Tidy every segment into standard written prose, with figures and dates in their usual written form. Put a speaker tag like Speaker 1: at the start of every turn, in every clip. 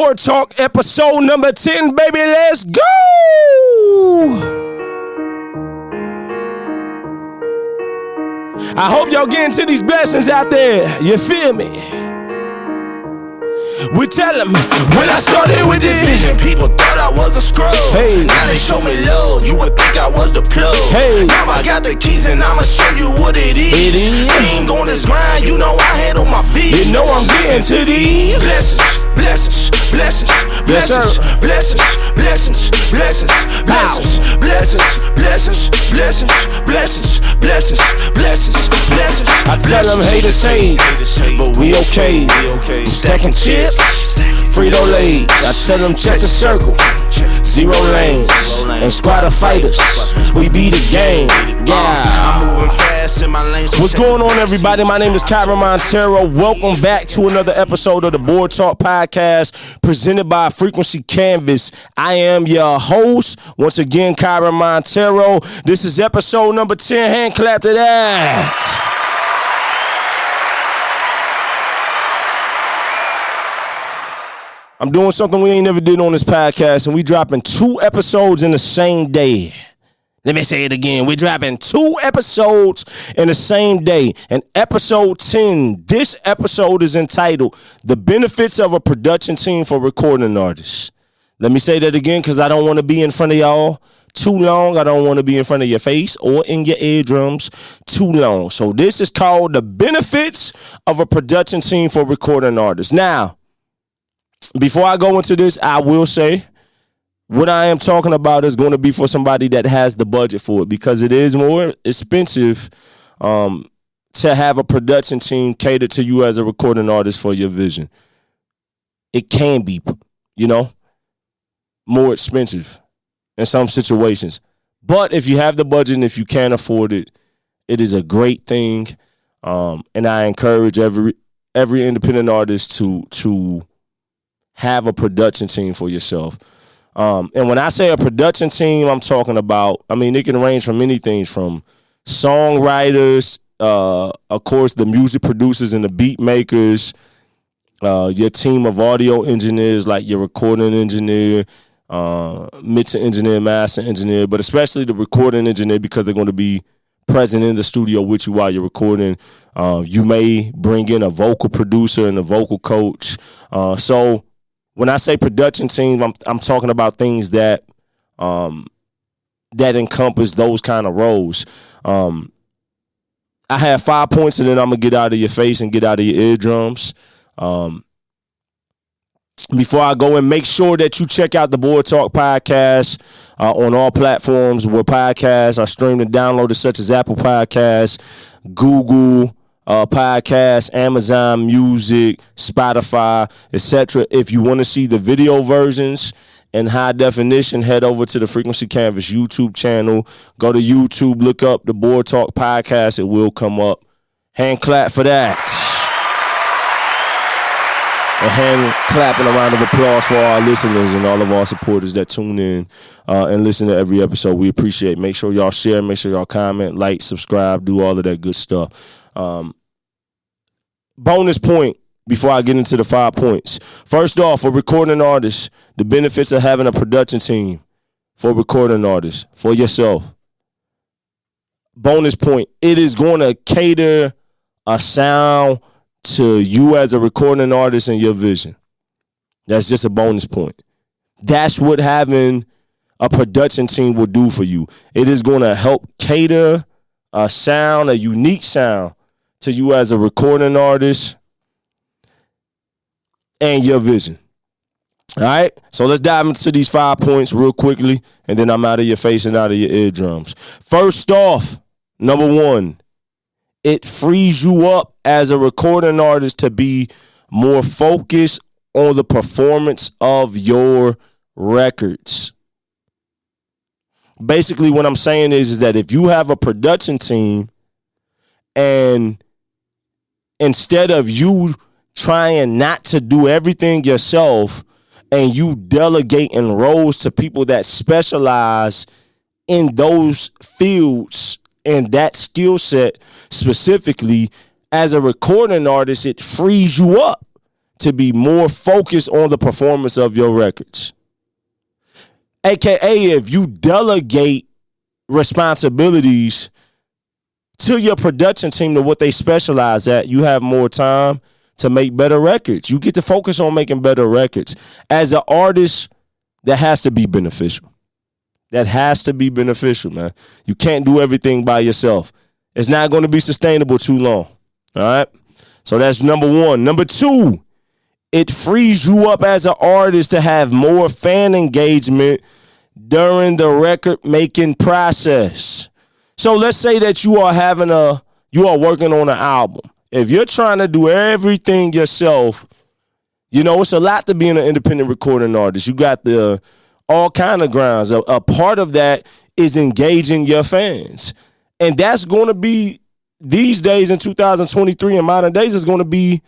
Speaker 1: Board Talk episode number 10, baby. Let's go. I hope y'all getting to these blessings out there. You feel me? We tell them when I started with this vision, people thought I was a scrub. Hey. Now they show me love, you would think I was the plug. Hey. Now I got the keys and I'ma show you what it is. King on this grind, you know I handle my business. You know I'm getting to these blessings, blessings, blessings, blessings, blessings, blessings, blessings, blessings, blessings, blessings, blessings, blessings, blessings, blessings, blessings. I tell them haters say, but we okay. Stacking chips, Frito-Lay. I tell them check the circle, zero lanes, and squad of fighters. We be the game. Yeah. I'm moving fast in my lane. What's going on, everybody? My name is Kyren Monteiro. Welcome back to another episode of the Board Talk Podcast, presented by Frequency Canvas. I am your host, once again, Kyren Monteiro. This is episode number 10. Hand clap to that. I'm doing something we ain't never did on this podcast, and we dropping 2 episodes in the same day. Let me say it again. We're dropping 2 episodes in the same day. And episode 10, this episode is entitled The Benefits of a Production Team for Recording Artists. Let me say that again because I don't want to be in front of y'all too long. I don't want to be in front of your face or in your eardrums too long. So this is called The Benefits of a Production Team for Recording Artists. Now, before I go into this, I will say what I am talking about is going to be for somebody that has the budget for it, because it is more expensive to have a production team cater to you as a recording artist for your vision. It can be, more expensive in some situations. But if you have the budget and if you can afford it, it is a great thing. And I encourage every independent artist to have a production team for yourself. And when I say a production team, I'm talking about, it can range from many things, from songwriters, of course, the music producers and the beat makers, your team of audio engineers, like your recording engineer, mixing engineer, master engineer, but especially the recording engineer, because they're going to be present in the studio with you while you're recording. You may bring in a vocal producer and a vocal coach. So when I say production team, I'm talking about things that encompass those kind of roles. I have 5 points, and then I'm gonna get out of your face and get out of your eardrums. Before I go in, make sure that you check out the Board Talk Podcast on all platforms where podcasts are streamed and downloaded, such as Apple Podcasts, Google Podcasts, Amazon Music, Spotify, etc. If you want to see the video versions in high definition, head over to the Frequency Canvas YouTube channel. Go to YouTube, look up the Board Talk Podcast. It will come up. Hand clap for that. A hand clap and a round of applause for our listeners and all of our supporters that tune in and listen to every episode. We appreciate it. Make sure y'all share. Make sure y'all comment, like, subscribe, do all of that good stuff. Bonus point before I get into the 5 points. First off, for recording artists, the benefits of having a production team for recording artists, for yourself. Bonus point, it is going to cater a sound to you as a recording artist and your vision. That's just a bonus point. That's what having a production team will do for you. It is going to help cater a sound, a unique sound, to you as a recording artist and your vision. All right? So let's dive into these 5 points real quickly, and then I'm out of your face and out of your eardrums. First off, number 1, it frees you up as a recording artist to be more focused on the performance of your records. Basically, what I'm saying is that if you have a production team, and instead of you trying not to do everything yourself and you delegating roles to people that specialize in those fields and that skill set specifically, as a recording artist, it frees you up
Speaker 2: to be more focused on the performance of your records. AKA, if you delegate responsibilities to your production team to what they specialize at, you have more time to make better records. You get to focus on making better records. As an artist, that has to be beneficial. That has to be beneficial, man. You can't do everything by yourself. It's not going to be sustainable too long. All right? So that's number one. Number two, it frees you up as an artist to have more fan engagement during the record-making process. So let's say that you are working on an album. If you're trying to do everything yourself, it's a lot to being an independent recording artist. You got all kind of grounds. A part of that is engaging your fans. And that's going to be, these days in 2023 in modern days, is going to be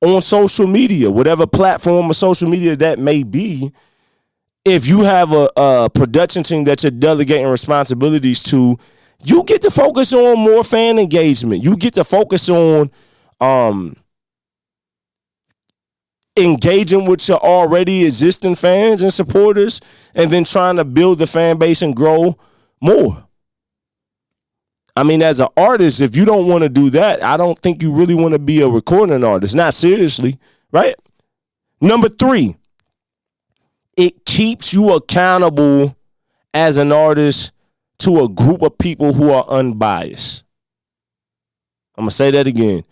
Speaker 2: on social media, whatever platform of social media that may be. If you have a production team that you're delegating responsibilities to, you get to focus on more fan engagement. You get to focus on engaging with your already existing fans and supporters, and then trying to build the fan base and grow more. I mean, as an artist, if you don't want to do that, I don't think you really want to be a recording artist. Not seriously, right? Number three, it keeps you accountable as an artist to a group of people who are unbiased. I'm going to say that again.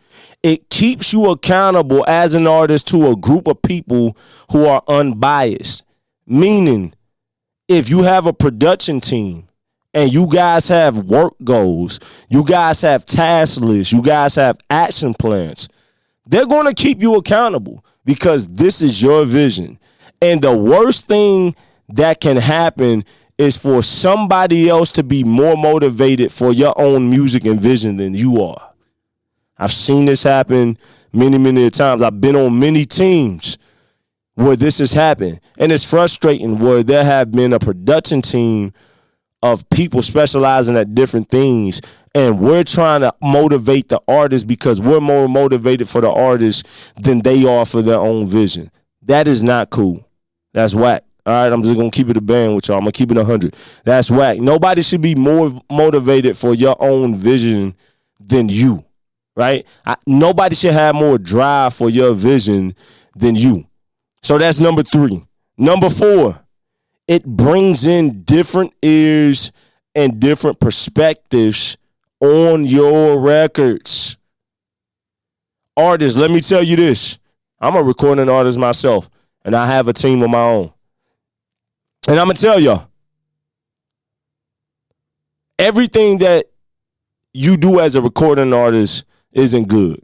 Speaker 2: It keeps you accountable as an artist to a group of people who are unbiased. Meaning, if you have a production team and you guys have work goals, you guys have task lists, you guys have action plans, they're going to keep you accountable because this is your vision. And the worst thing that can happen is for somebody else to be more motivated for your own music and vision than you are. I've seen this happen many, many times. I've been on many teams where this has happened. And it's frustrating where there have been a production team of people specializing at different things, and we're trying to motivate the artist because we're more motivated for the artist than they are for their own vision. That is not cool. That's whack. All right, I'm just going to keep it a band with y'all. I'm going to keep it 100. That's whack. Nobody should be more motivated for your own vision than you, right? Nobody should have more drive for your vision than you. So that's number three. Number four, it brings in different ears and different perspectives on your records. Artists, let me tell you this. I'm a recording artist myself, and I have a team of my own. And I'm going to tell y'all, everything that you do as a recording artist isn't good.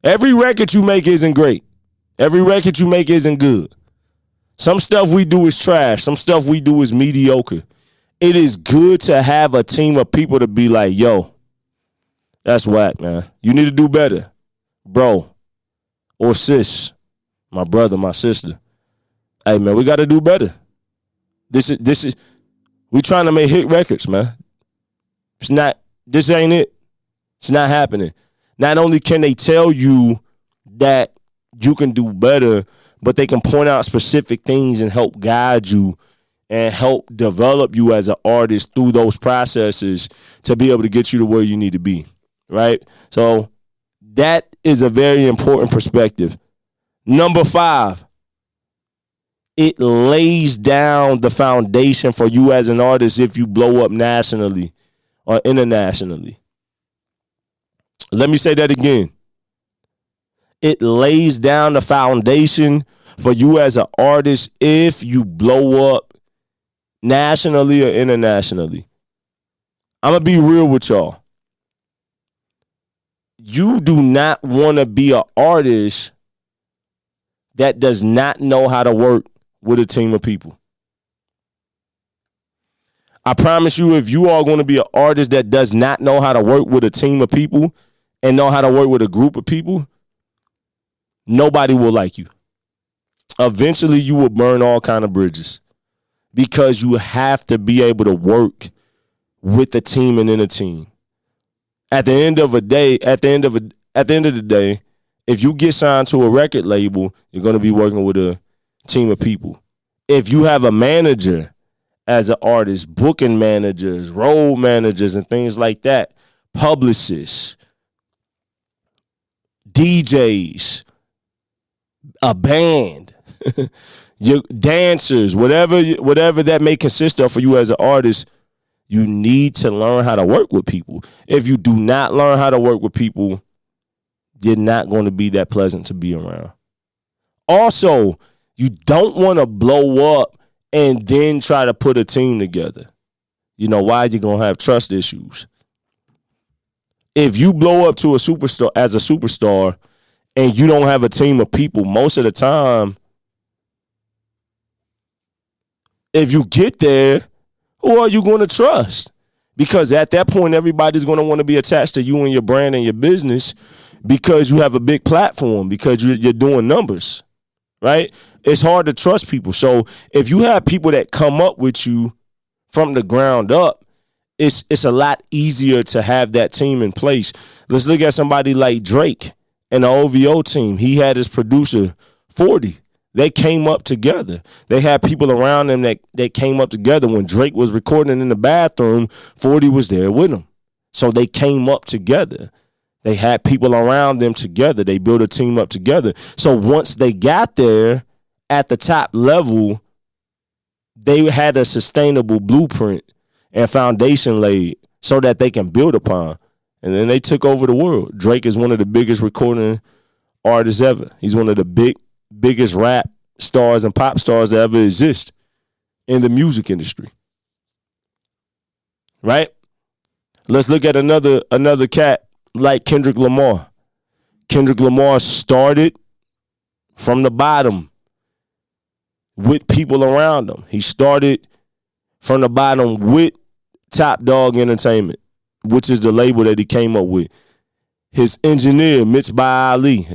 Speaker 2: Every record you make isn't great. Every record you make isn't good. Some stuff we do is trash. Some stuff we do is mediocre. It is good to have a team of people to be like, yo, that's whack, man. You need to do better, bro or sis, my brother, my sister. Hey, man, we got to do better. This is we trying to make hit records, man. This ain't it. It's not happening. Not only can they tell you that you can do better, but they can point out specific things and help guide you and help develop you as an artist through those processes to be able to get you to where you need to be, right? So that is a very important perspective. Number five, it lays down the foundation for you as an artist if you blow up nationally or internationally. Let me say that again. It lays down the foundation for you as an artist if you blow up nationally or internationally. I'm going to be real with y'all. You do not want to be an artist that does not know how to work with a team of people. I promise you, if you are going to be an artist that does not know how to work with a team of people and know how to work with a group of people, nobody will like you. Eventually, you will burn all kind of bridges because you have to be able to work with a team and in a team. At the end of the day, If you get signed to a record label, you're going to be working with a team of people. If you have a manager as an artist, booking managers, road managers, and things like that, publicists, DJs, a band, your dancers, whatever that may consist of for you as an artist, you need to learn how to work with people. If you do not learn how to work with people, you're not going to be that pleasant to be around. Also, you don't want to blow up and then try to put a team together. You know why? You're going to have trust issues. If you blow up to a superstar as a superstar and you don't have a team of people, most of the time, if you get there, who are you going to trust? Because at that point, everybody's going to want to be attached to you and your brand and your business because you have a big platform, because you're doing numbers, right? It's hard to trust people. So if you have people that come up with you from the ground up, it's a lot easier to have that team in place. Let's look at somebody like Drake and the OVO team. He had his producer, 40. They came up together. They had people around them that came up together. When Drake was recording in the bathroom, 40 was there with him. So they came up together. They had people around them together. They built a team up together. So once they got there at the top level, they had a sustainable blueprint and foundation laid so that they can build upon. And then they took over the world. Drake is one of the biggest recording artists ever. He's one of the biggest rap stars and pop stars that ever exist in the music industry. Right? Let's look at another cat like Kendrick Lamar. Kendrick Lamar started from the bottom with people around him. He started from the bottom with Top Dog Entertainment, which is the label that he came up with. His engineer, Mitch By Ali,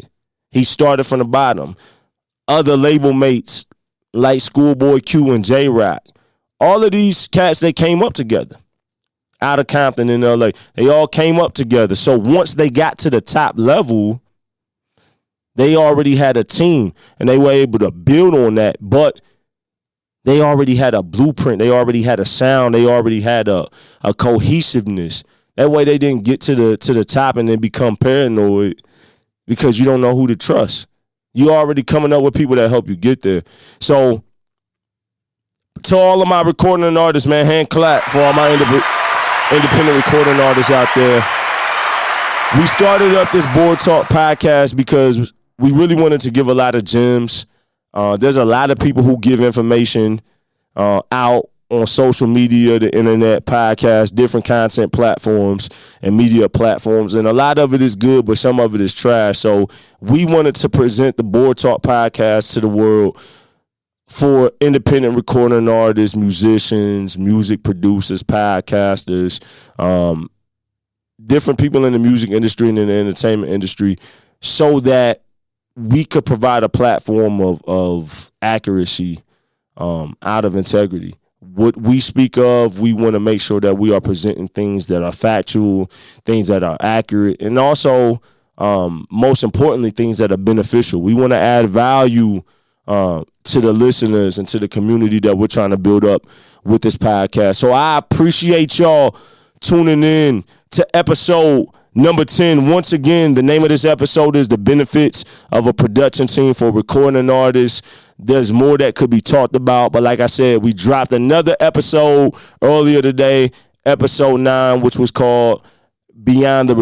Speaker 2: he started from the bottom. Other label mates like Schoolboy Q and J-Rock. All of these cats, they came up together. Out of Compton in LA. They all came up together. So once they got to the top level, they already had a team and they were able to build on that. But they already had a blueprint. They already had a sound. They already had a cohesiveness. That way they didn't get to the top and then become paranoid because you don't know who to trust. You already coming up with people that help you get there. So to all of my recording artists, man, hand clap for all my independent recording artists out there. We started up this Board Talk podcast because we really wanted to give a lot of gems. There's a lot of people who give information out on social media, the internet, podcasts, different content platforms and media platforms. And a lot of it is good, but some of it is trash. So we wanted to present the Board Talk podcast to the world for independent recording artists, musicians, music producers, podcasters, different people in the music industry and in the entertainment industry, so that we could provide a platform of accuracy, out of integrity. What we speak of, we want to make sure that we are presenting things that are factual, things that are accurate, and also, most importantly, things that are beneficial. We want to add value to the listeners and to the community that we're trying to build up with this podcast. So I appreciate y'all tuning in to episode number 10. Once again, the name of this episode is The Benefits of a Production Team for Recording Artists. There's more that could be talked about, but like I said, we dropped another episode earlier today, episode 9, which was called Beyond the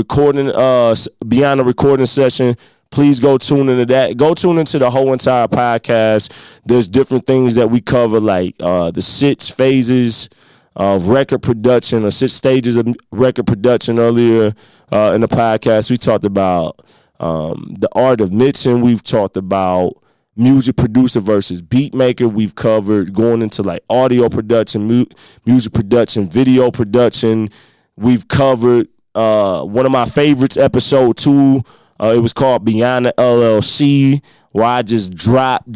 Speaker 2: Recording Session. Please go tune into that. Go tune into the whole entire podcast. There's different things that we cover, like the 6 phases of record production, or 6 stages of record production. Earlier in the podcast, we talked about the art of mixing. We've talked about music producer versus beat maker. We've covered going into like audio production, music production, video production. We've covered one of my favorites, episode 2. It was called Beyond the LLC, where I just dropped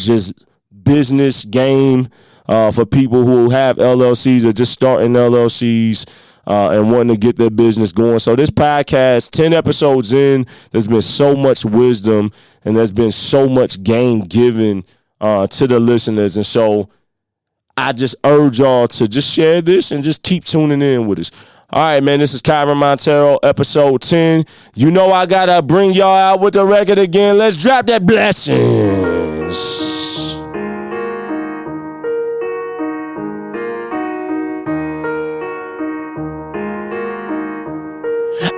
Speaker 2: business game for people who have LLCs or just starting LLCs. and wanting to get their business going. So this podcast, 10 episodes in, there's been so much wisdom and there's been so much game given to the listeners. And so I just urge y'all to just share this and just keep tuning in with us. All right, man, this is Kyren Monteiro, episode 10. You know I got to bring y'all out with the record again. Let's drop that blessings.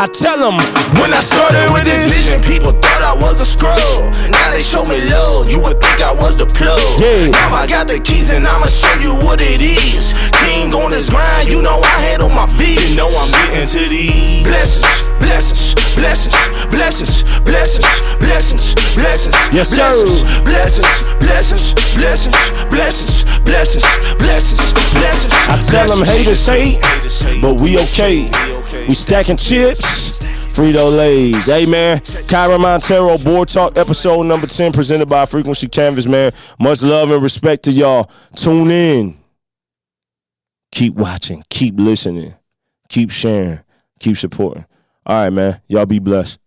Speaker 2: I tell them,
Speaker 1: when I started with this vision, people thought I was a scrub. Now they show me love, you would think I was the plug.
Speaker 2: Yeah.
Speaker 1: Now I got the keys and I'ma show you what it is. King on this grind, you know I handle my biz. You know I'm getting to these blessings, blessings, blessings, blessings, blessings, blessings, blessings.
Speaker 2: Yes, sir.
Speaker 1: Blessings, blessings, blessings, blessings, blessings, blessings, blessings.
Speaker 2: I tell them haters hate, but we okay. We stacking chips, Frito-Lays. Hey, man, Kyren Monteiro, Board Talk, episode number 10, presented by Frequency Canvas, man. Much love and respect to y'all. Tune in. Keep watching. Keep listening. Keep sharing. Keep supporting. All right, man. Y'all be blessed.